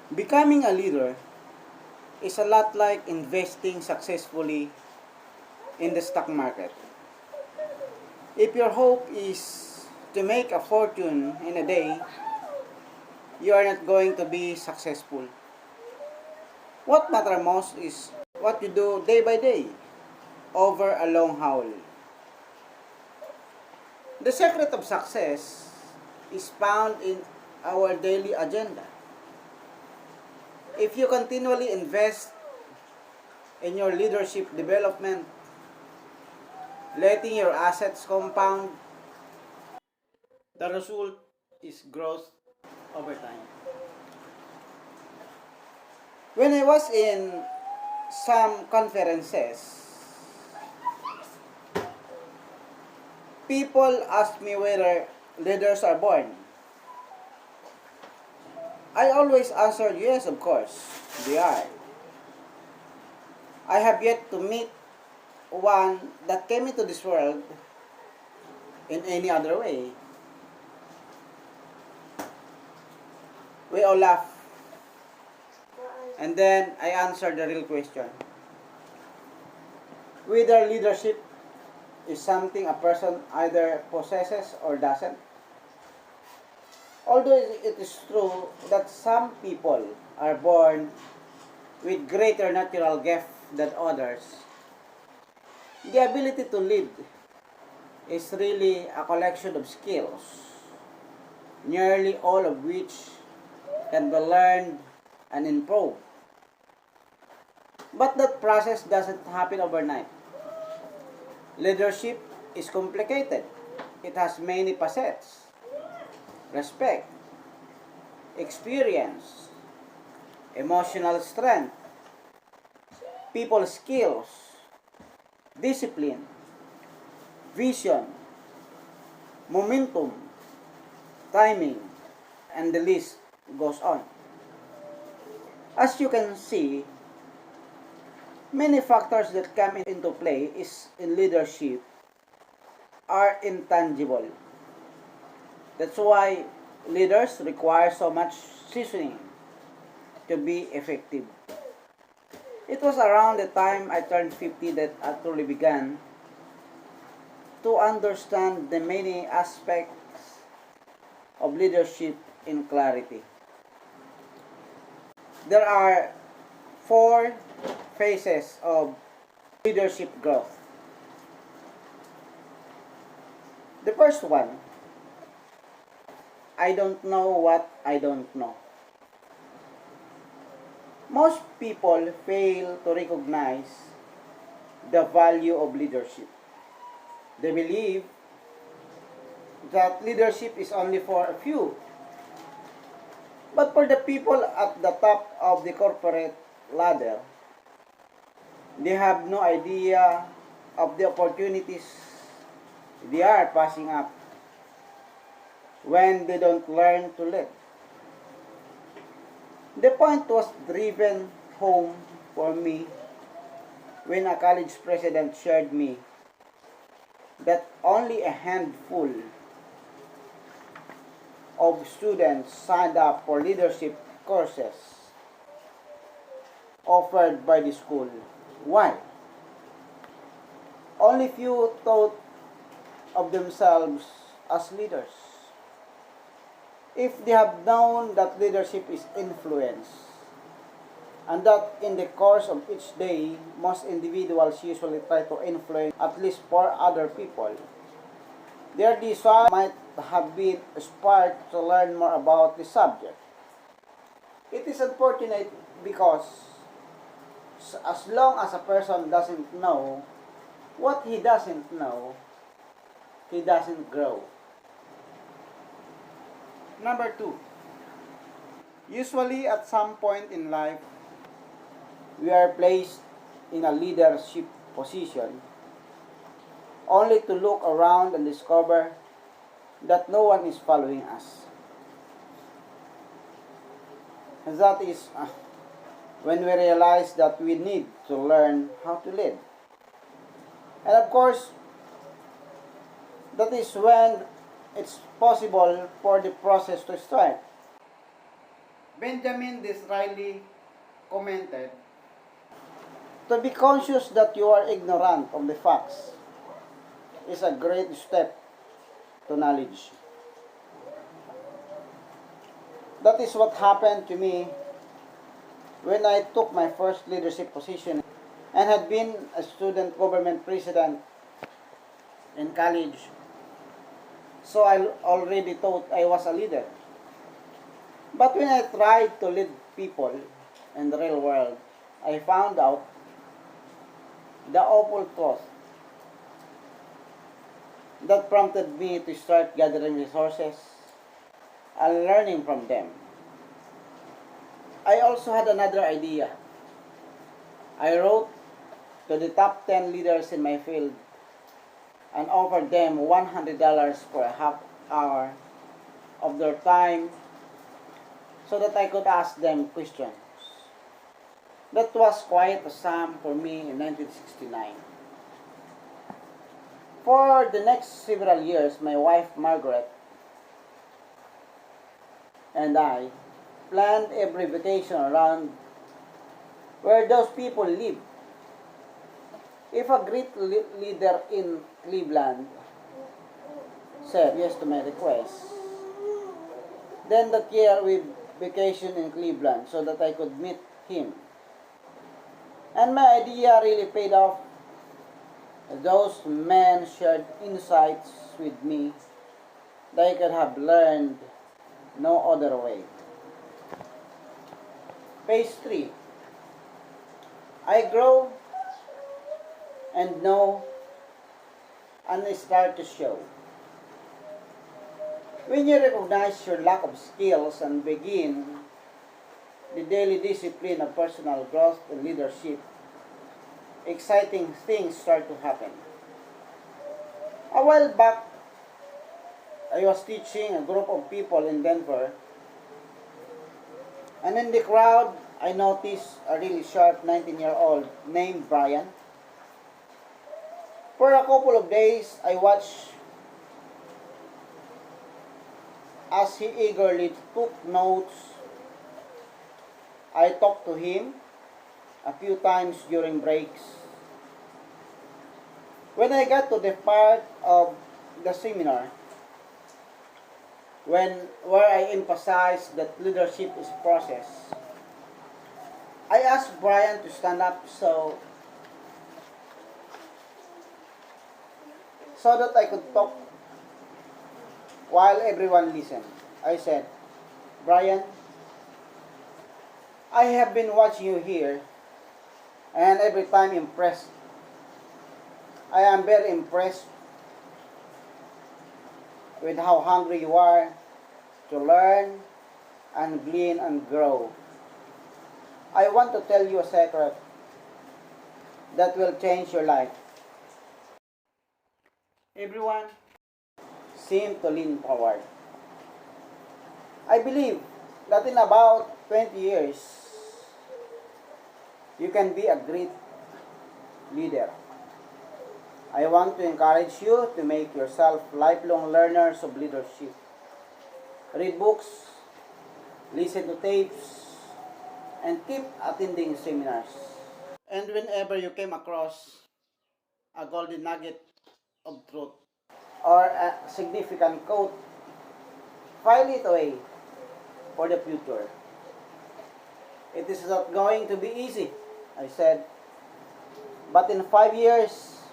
Becoming a leader is a lot like investing successfully in the stock market. If your hope is to make a fortune in a day, you are not going to be successful. What matters most is what you do day by day over a long haul. The secret of success is found in our daily agenda. If you continually invest in your leadership development, letting your assets compound, the result is growth over time. When I was in some conferences, people ask me whether leaders are born. I always answer yes, of course, they are. I have yet to meet one that came into this world in any other way. We all laugh. And then I answer the real question. Whether leadership is something a person either possesses or doesn't. Although it is true that some people are born with greater natural gift than others, the ability to lead is really a collection of skills, nearly all of which can be learned and improved. But that process doesn't happen overnight. Leadership is complicated. It has many facets. Respect, experience, emotional strength, people skills, discipline, vision, momentum, timing, and the list goes on. As you can see, many factors that come into play in leadership are intangible. That's why leaders require so much seasoning to be effective. It was around the time I turned 50 that I truly began to understand the many aspects of leadership in clarity. There are four phases of leadership growth. The first one, I don't know what I don't know. Most people fail to recognize the value of leadership. They believe that leadership is only for a few. But for the people at the top of the corporate ladder, they have no idea of the opportunities they are passing up when they don't learn to lead. The point was driven home for me when a college president shared me that only a handful of students signed up for leadership courses offered by the school. Why? Only few thought of themselves as leaders. If they have known that leadership is influence, and that in the course of each day, most individuals usually try to influence at least four other people, their desire might have been sparked to learn more about the subject. It is unfortunate because as long as a person doesn't know what he doesn't know, he doesn't grow. Number two, usually at some point in life, we are placed in a leadership position only to look around and discover that no one is following us. And that is when we realize that we need to learn how to lead. And of course, that is when it's possible for the process to start. Benjamin Disraeli commented, "To be conscious that you are ignorant of the facts is a great step to knowledge." That is what happened to me when I took my first leadership position and had been a student government president in college. So I already thought I was a leader. But when I tried to lead people in the real world, I found out the awful truth that prompted me to start gathering resources and learning from them. I also had another idea. I wrote to the top 10 leaders in my field and offered them $100 for a half hour of their time so that I could ask them questions. That was quite a sum for me in 1969. For the next several years, my wife Margaret and I planned every vacation around where those people live. If a great leader in Cleveland said yes to my request, then that year we vacation in Cleveland so that I could meet him. And my idea really paid off. Those men shared insights with me that I could have learned no other way. Page 3. I grow and know and start to show. When you recognize your lack of skills and begin the daily discipline of personal growth and leadership, exciting things start to happen. A while back, I was teaching a group of people in Denver, and in the crowd, I noticed a really sharp 19-year-old named Brian. For a couple of days, I watched as he eagerly took notes. I talked to him a few times during breaks. When I got to the part of the seminar where I emphasized that leadership is a process, I asked Brian to stand up so that I could talk while everyone listened. I said, "Brian, I have been watching you here and every time impressed. I am very impressed with how hungry you are to learn and glean and grow. I want to tell you a secret that will change your life." Everyone seemed to lean forward. I believe that in about 20 years, you can be a great leader. I want to encourage you to make yourself lifelong learners of leadership. Read books, listen to tapes, and keep attending seminars. And whenever you came across a golden nugget of truth or a significant quote, file it away for the future. It is not going to be easy, I said, but in 5 years,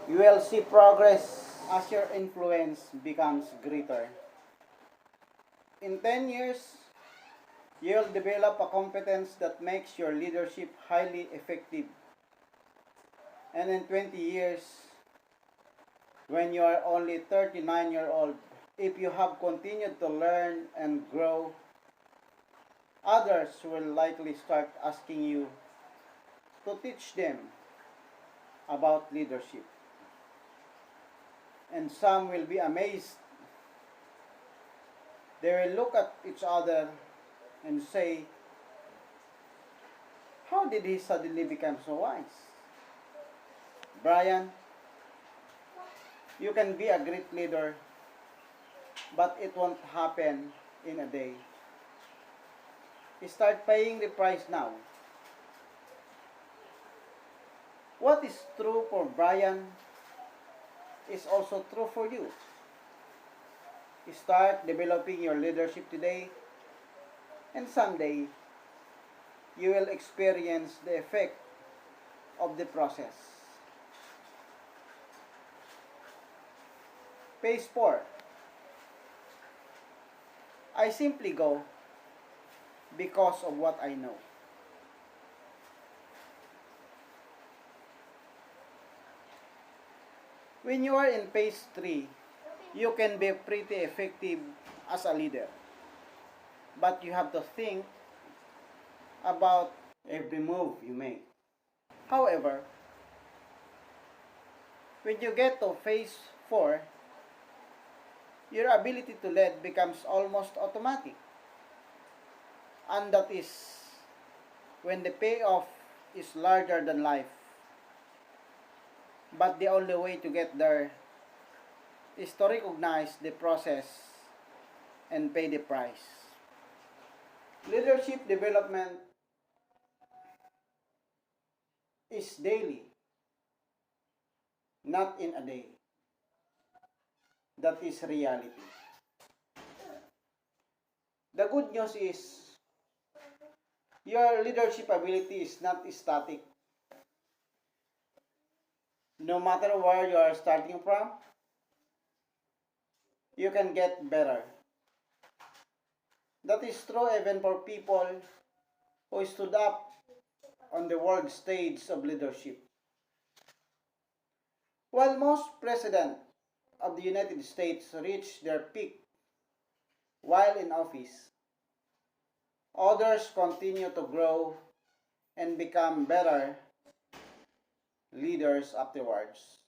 you will see progress as your influence becomes greater. In 10 years, you'll develop a competence that makes your leadership highly effective. And in 20 years, when you are only 39-year-old, if you have continued to learn and grow, others will likely start asking you to teach them about leadership. And some will be amazed. They will look at each other and say, "How did he suddenly become so wise?" Brian, you can be a great leader, but it won't happen in a day. Start paying the price now. What is true for Brian is also true for you. Start developing your leadership today, and someday you will experience the effect of the process. Phase 4. I simply go because of what I know. When you are in phase 3, you can be pretty effective as a leader. But you have to think about every move you make. However, when you get to phase 4, your ability to lead becomes almost automatic. And that is when the payoff is larger than life. But the only way to get there is to recognize the process and pay the price. Leadership development is daily, not in a day. That is reality. The good news is your leadership ability is not static. No matter where you are starting from, you can get better. That is true even for people who stood up on the world stage of leadership. While most presidents of the United States reach their peak while in office, others continue to grow and become better leaders afterwards.